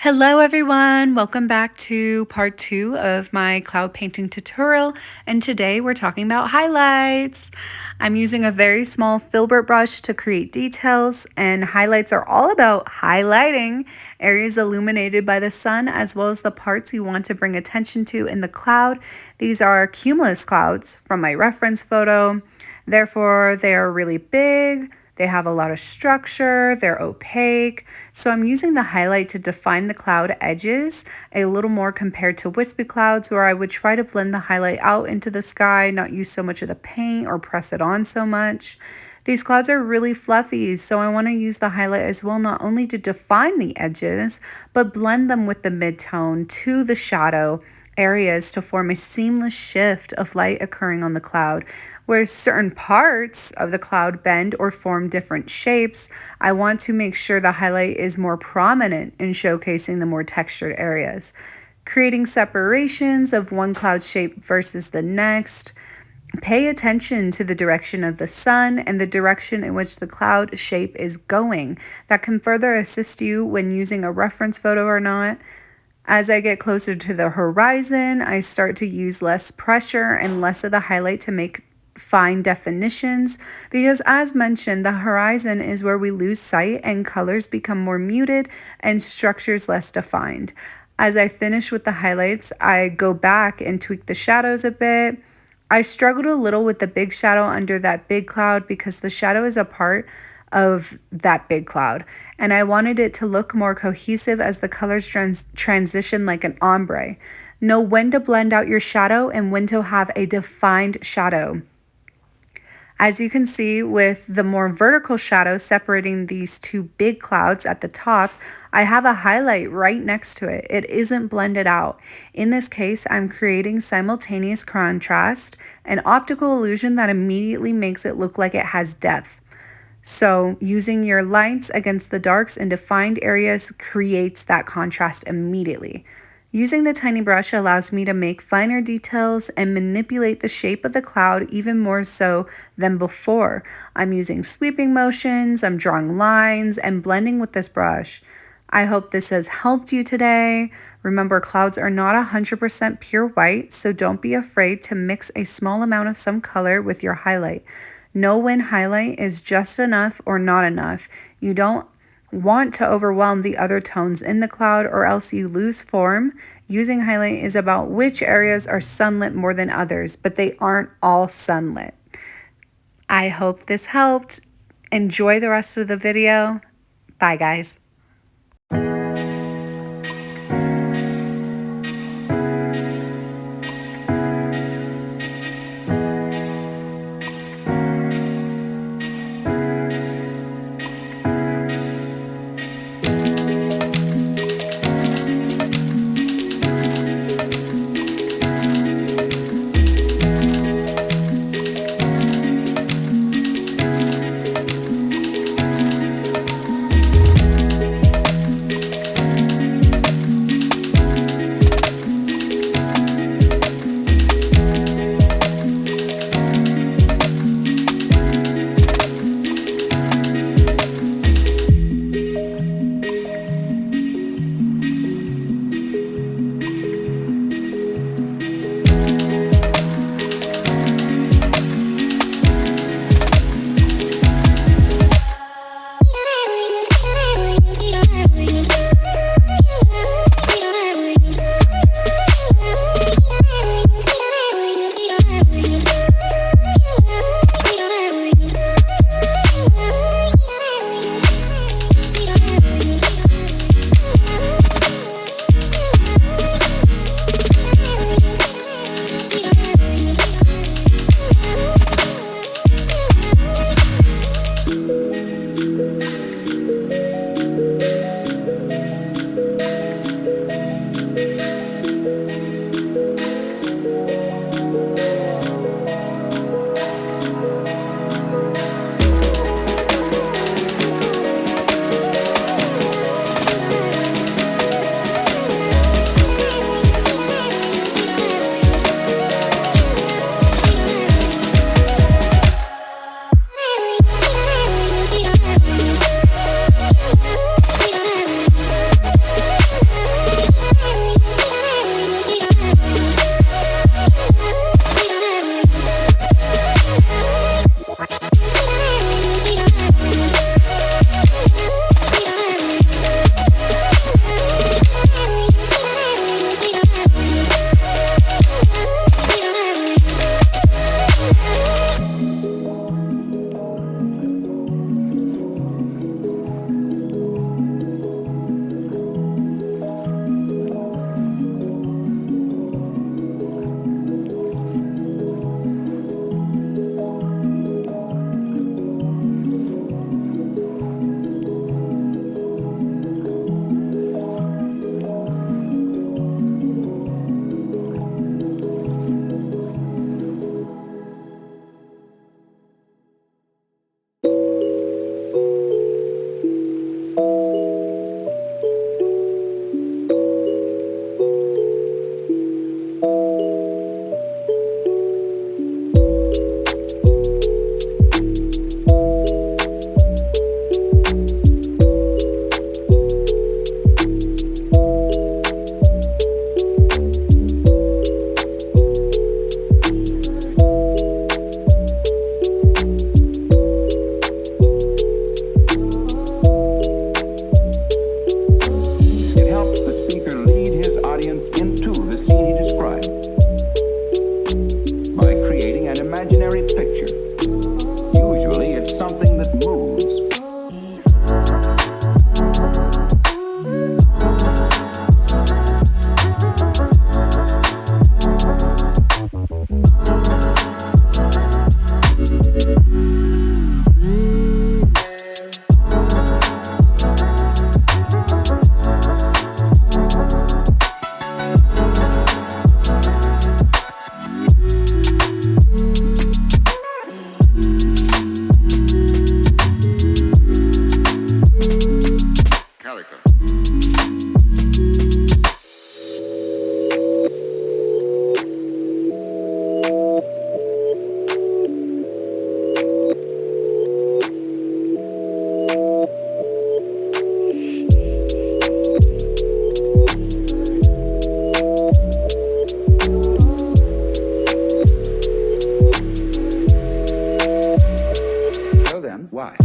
Hello everyone, welcome back to part 2 of my cloud painting tutorial, and today we're talking about highlights. I'm using a very small filbert brush to create details, and highlights are all about highlighting areas illuminated by the sun as well as the parts you want to bring attention to in the cloud. These are cumulus clouds from my reference photo, therefore they are really big. They have a lot of structure, they're opaque, so I'm using the highlight to define the cloud edges a little more compared to wispy clouds where I would try to blend the highlight out into the sky, not use so much of the paint or press it on so much. These clouds are really fluffy, so I want to use the highlight as well not only to define the edges, but blend them with the midtone to the shadow areas to form a seamless shift of light occurring on the cloud. Where certain parts of the cloud bend or form different shapes, I want to make sure the highlight is more prominent in showcasing the more textured areas. Creating separations of one cloud shape versus the next. Pay attention to the direction of the sun and the direction in which the cloud shape is going. That can further assist you when using a reference photo or not. As I get closer to the horizon, I start to use less pressure and less of the highlight to make fine definitions, because as mentioned, the horizon is where we lose sight and colors become more muted and structures less defined. As I finish with the highlights, I go back and tweak the shadows a bit. I struggled a little with the big shadow under that big cloud because the shadow is a part of that big cloud, and I wanted it to look more cohesive as the colors transition like an ombre. Know when to blend out your shadow and when to have a defined shadow. As you can see with the more vertical shadow separating these two big clouds at the top, I have a highlight right next to it. It isn't blended out. In this case, I'm creating simultaneous contrast, an optical illusion that immediately makes it look like it has depth. So using your lights against the darks in defined areas creates that contrast immediately. Using the tiny brush allows me to make finer details and manipulate the shape of the cloud even more so than before. I'm using sweeping motions, I'm drawing lines, and blending with this brush. I hope this has helped you today. Remember, clouds are not 100% pure white, so don't be afraid to mix a small amount of some color with your highlight. Know when highlight is just enough or not enough. You don't want to overwhelm the other tones in the cloud or else you lose form. Using highlight is about which areas are sunlit more than others, but they aren't all sunlit. I hope this helped. Enjoy the rest of the video. Bye, guys. audience into the scene he described by creating an imaginary picture. Usually it's something that moves. So then, why?